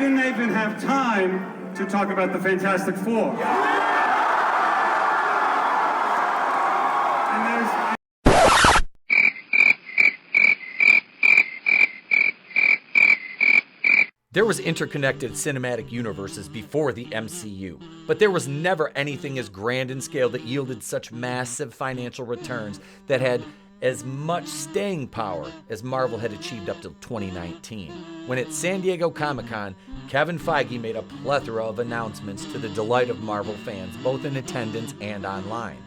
didn't even have time to talk about the Fantastic Four. There was interconnected cinematic universes before the MCU, but there was never anything as grand in scale that yielded such massive financial returns that had as much staying power as Marvel had achieved up till 2019, when at San Diego Comic-Con, Kevin Feige made a plethora of announcements to the delight of Marvel fans, both in attendance and online.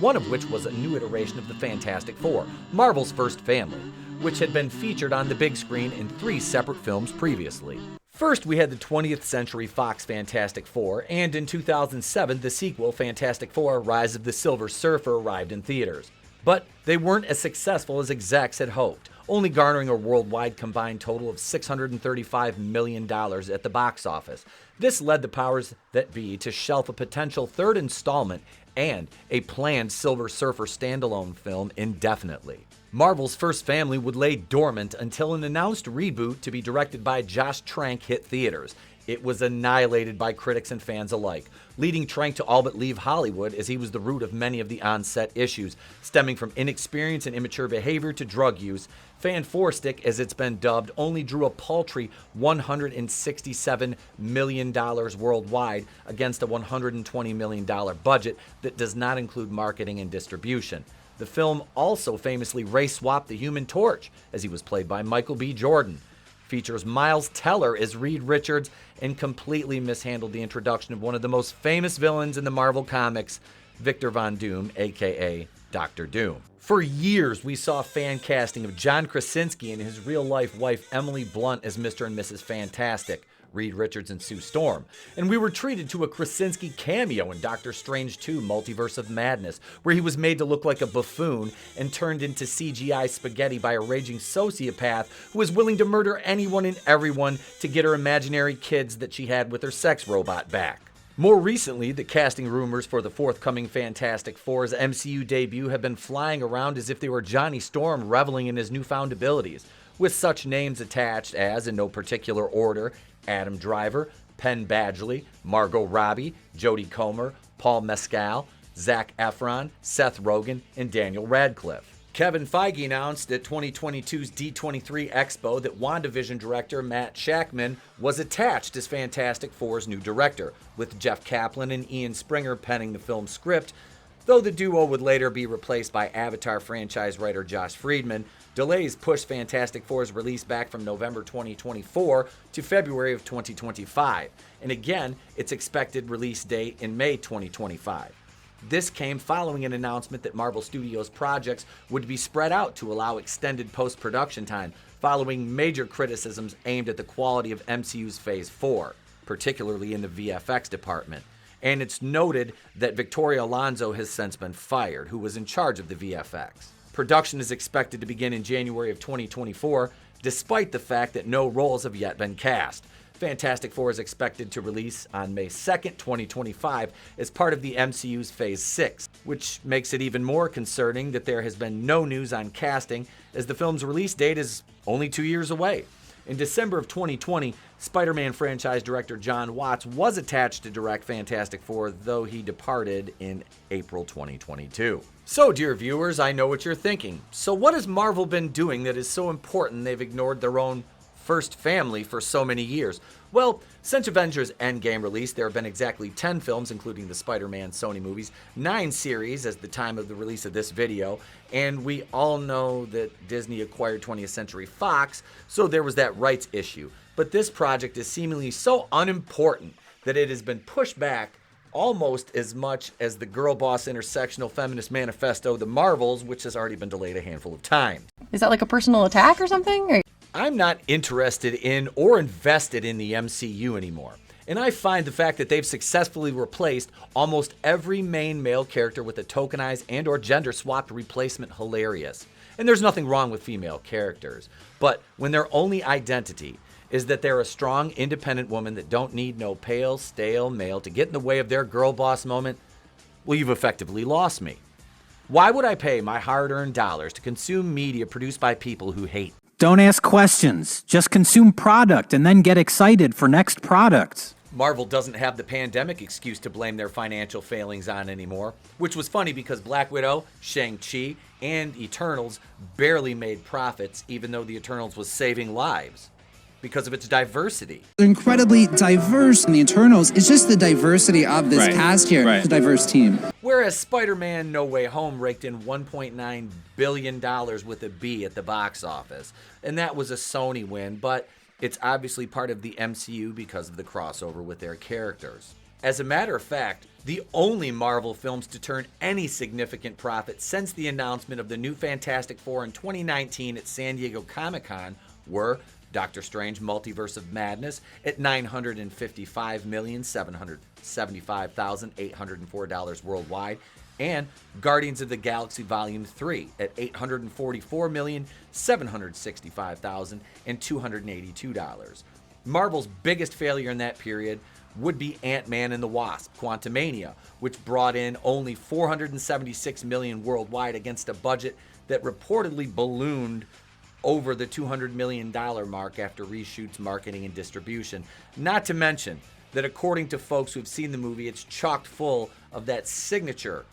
One of which was a new iteration of the Fantastic Four, Marvel's first family, which had been featured on the big screen in 3 separate films previously. First, we had the 20th Century Fox Fantastic Four, and in 2007, the sequel, Fantastic Four: Rise of the Silver Surfer, arrived in theaters. But they weren't as successful as execs had hoped, only garnering a worldwide combined total of $635 million at the box office. This led the powers that be to shelf a potential 3rd installment and a planned Silver Surfer standalone film indefinitely. Marvel's first family would lay dormant until an announced reboot to be directed by Josh Trank hit theaters. It was annihilated by critics and fans alike, leading Trank to all but leave Hollywood, as he was the root of many of the on-set issues, stemming from inexperience and immature behavior to drug use. Fan Four Stick, as it's been dubbed, only drew a paltry $167 million worldwide against a $120 million budget that does not include marketing and distribution. The film also famously race-swapped the Human Torch, as he was played by Michael B. Jordan. Features Miles Teller as Reed Richards, and completely mishandled the introduction of one of the most famous villains in the Marvel Comics, Victor Von Doom, aka Dr. Doom. For years, we saw fan casting of John Kransinski and his real-life wife Emily Blunt as Mr. and Mrs. Fantastic, Reed Richards and Sue Storm, and we were treated to a Krasinski cameo in Doctor Strange 2: Multiverse of Madness, where he was made to look like a buffoon and turned into CGI spaghetti by a raging sociopath who was willing to murder anyone and everyone to get her imaginary kids that she had with her sex robot back. More recently, the casting rumors for the forthcoming Fantastic Four's MCU debut have been flying around as if they were Johnny Storm reveling in his newfound abilities, with such names attached as, in no particular order, Adam Driver, Penn Badgley, Margot Robbie, Jodie Comer, Paul Mescal, Zac Efron, Seth Rogen, and Daniel Radcliffe. Kevin Feige announced at 2022's D23 Expo that WandaVision director Matt Shakman was attached as Fantastic Four's new director, with Jeff Kaplan and Ian Springer penning the film's script, though the duo would later be replaced by Avatar franchise writer Josh Friedman. Delays pushed Fantastic Four's release back from November 2024 to February of 2025, and again, its expected release date in May 2025. This came following an announcement that Marvel Studios projects would be spread out to allow extended post-production time, following major criticisms aimed at the quality of MCU's Phase 4, particularly in the VFX department. And it's noted that Victoria Alonso has since been fired, who was in charge of the VFX. Production is expected to begin in January of 2024, despite the fact that no roles have yet been cast. Fantastic Four is expected to release on May 2nd, 2025, as part of the MCU's Phase 6, which makes it even more concerning that there has been no news on casting, as the film's release date is only 2 years away. In December of 2020, Spider-Man franchise director John Watts was attached to direct Fantastic Four, though he departed in April 2022. So, dear viewers, I know what you're thinking. So what has Marvel been doing that is so important they've ignored their own first family for so many years? Well, since Avengers Endgame release, there have been exactly 10 films, including the Spider-Man Sony movies, 9 series as the time of the release of this video, and we all know that Disney acquired 20th Century Fox, so there was that rights issue. But this project is seemingly so unimportant that it has been pushed back almost as much as the girl boss intersectional feminist manifesto, The Marvels, which has already been delayed a handful of times. Is that like a personal attack or something? Or... I'm not interested in or invested in the MCU anymore. And I find the fact that they've successfully replaced almost every main male character with a tokenized and or gender swapped replacement hilarious. And there's nothing wrong with female characters. But when their only identity is that they're a strong, independent woman that don't need no pale, stale male to get in the way of their girl boss moment, well, you've effectively lost me. Why would I pay my hard-earned dollars to consume media produced by people who hate? Don't ask questions. Just consume product and then get excited for next product. Marvel doesn't have the pandemic excuse to blame their financial failings on anymore, which was funny because Black Widow, Shang-Chi, and Eternals barely made profits, even though the Eternals was saving lives because of its diversity. They're incredibly diverse in the Eternals. It's just the diversity of this cast here, the diverse team. Whereas Spider-Man No Way Home raked in $1.9 billion with a B at the box office. And that was a Sony win, but it's obviously part of the MCU because of the crossover with their characters. As a matter of fact, the only Marvel films to turn any significant profit since the announcement of the new Fantastic Four in 2019 at San Diego Comic-Con were Doctor Strange Multiverse of Madness at $955,775,804 worldwide, and Guardians of the Galaxy Volume 3 at $844,765,282. Marvel's biggest failure in that period would be Ant-Man and the Wasp: Quantumania, which brought in only $476 million worldwide against a budget that reportedly ballooned over the $200 million mark after reshoots, marketing, and distribution. Not to mention that according to folks who have seen the movie, it's chock full of that signature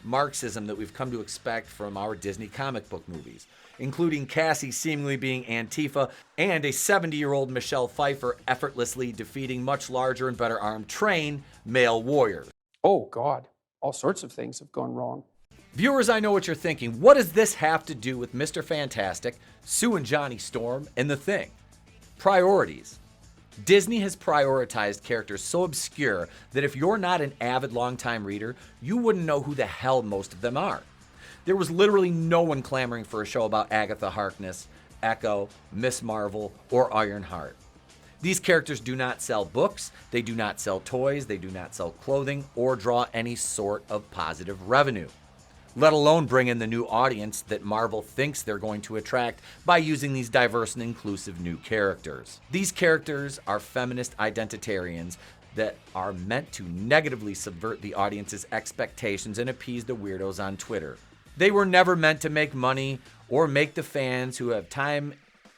Marxism that we've come to expect from our Disney comic book movies, including Cassie seemingly being Antifa and a 70-year-old Michelle Pfeiffer effortlessly defeating much larger and better armed trained male warriors. Oh, God. All sorts of things have gone wrong. Viewers, I know what you're thinking. What does this have to do with Mr. Fantastic, Sue and Johnny Storm, and The Thing? Priorities. Disney has prioritized characters so obscure that if you're not an avid longtime reader, you wouldn't know who the hell most of them are. There was literally no one clamoring for a show about Agatha Harkness, Echo, Miss Marvel, or Ironheart. These characters do not sell books, they do not sell toys, they do not sell clothing, or draw any sort of positive revenue, let alone bring in the new audience that Marvel thinks they're going to attract by using these diverse and inclusive new characters. These characters are feminist identitarians that are meant to negatively subvert the audience's expectations and appease the weirdos on Twitter. They were never meant to make money or make the fans who have time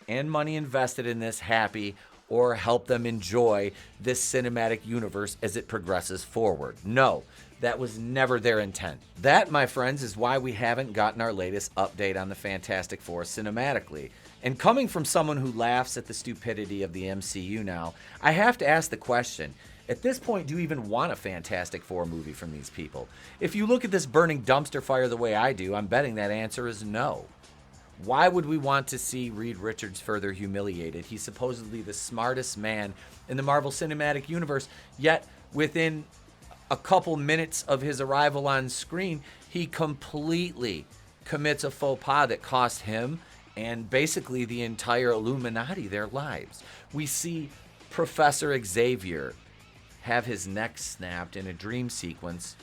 and money invested in this happy or help them enjoy this cinematic universe as it progresses forward. No, that was never their intent. That, my friends, is why we haven't gotten our latest update on the Fantastic Four cinematically. And coming from someone who laughs at the stupidity of the MCU now, I have to ask the question, at this point, do you even want a Fantastic Four movie from these people? If you look at this burning dumpster fire the way I do, I'm betting that answer is no. Why would we want to see Reed Richards further humiliated? He's supposedly the smartest man in the Marvel Cinematic Universe, yet within a couple minutes of his arrival on screen, he completely commits a faux pas that cost him and basically the entire Illuminati their lives. We see Professor Xavier have his neck snapped in a dream sequence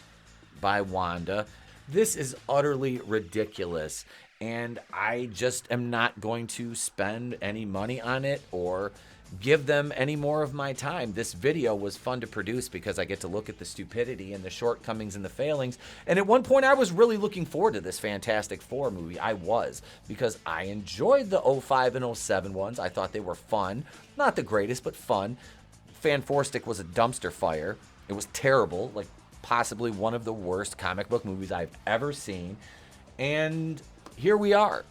by Wanda. This is utterly ridiculous, and I just am not going to spend any money on it or give them any more of my time. This video was fun to produce because I get to look at the stupidity and the shortcomings and the failings. And at one point I was really looking forward to this Fantastic Four movie. I was, because I enjoyed the 05 and 07 ones. I thought they were fun. Not the greatest, but fun. Fanforstic was a dumpster fire. It was terrible, like possibly one of the worst comic book movies I've ever seen. And here we are.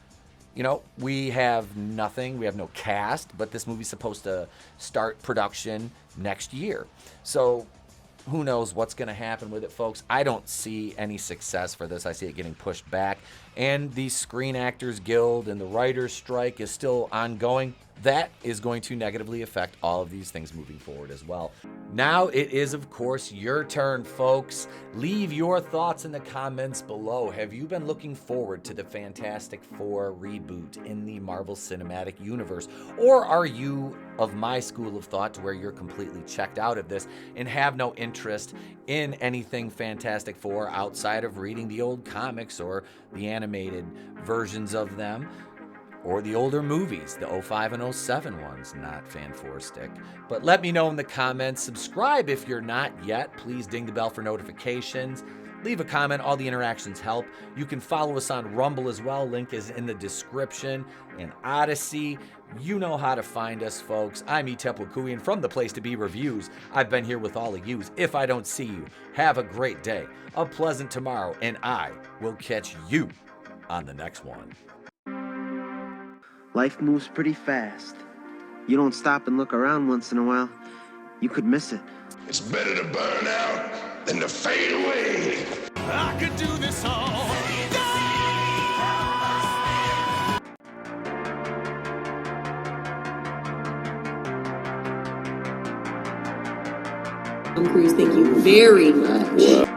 You know, we have nothing, we have no cast, but this movie's supposed to start production next year. So who knows what's going to happen with it, folks. I don't see any success for this. I see it getting pushed back. And the Screen Actors Guild and the writers' strike is still ongoing. That is going to negatively affect all of these things moving forward as well. Now it is, of course, your turn, folks. Leave your thoughts in the comments below. Have you been looking forward to the Fantastic Four reboot in the Marvel Cinematic Universe? Or are you of my school of thought to where you're completely checked out of this and have no interest in anything Fantastic Four outside of reading the old comics or the animated versions of them? Or the older movies, the 05 and 07 ones, not Fanforstic. But let me know in the comments. Subscribe if you're not yet. Please ding the bell for notifications. Leave a comment, all the interactions help. You can follow us on Rumble as well, link is in the description, and Odyssey. You know how to find us, folks. I'm Etep Wakuian from The Place to Be Reviews. I've been here with all of yous. If I don't see you, have a great day, a pleasant tomorrow, and I will catch you on the next one. Life moves pretty fast. You don't stop and look around once in a while, you could miss it. It's better to burn out than to fade away. I could do this all day. Tom Cruise, thank you very much.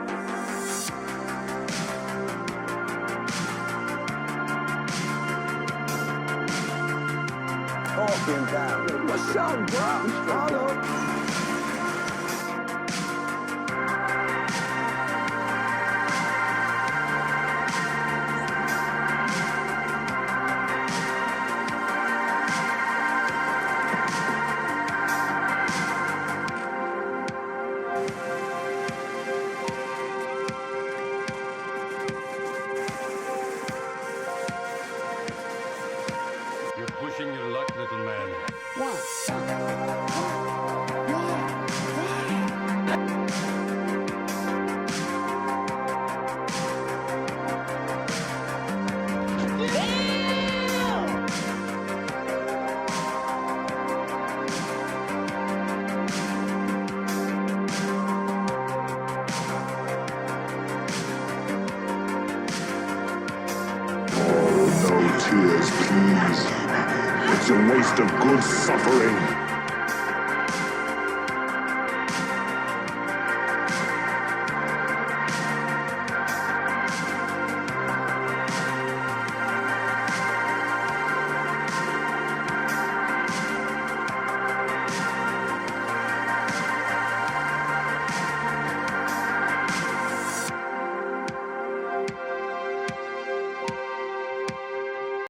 What's up, bro? You're pushing your luck, little man. No tears, please. It's a waste of good suffering.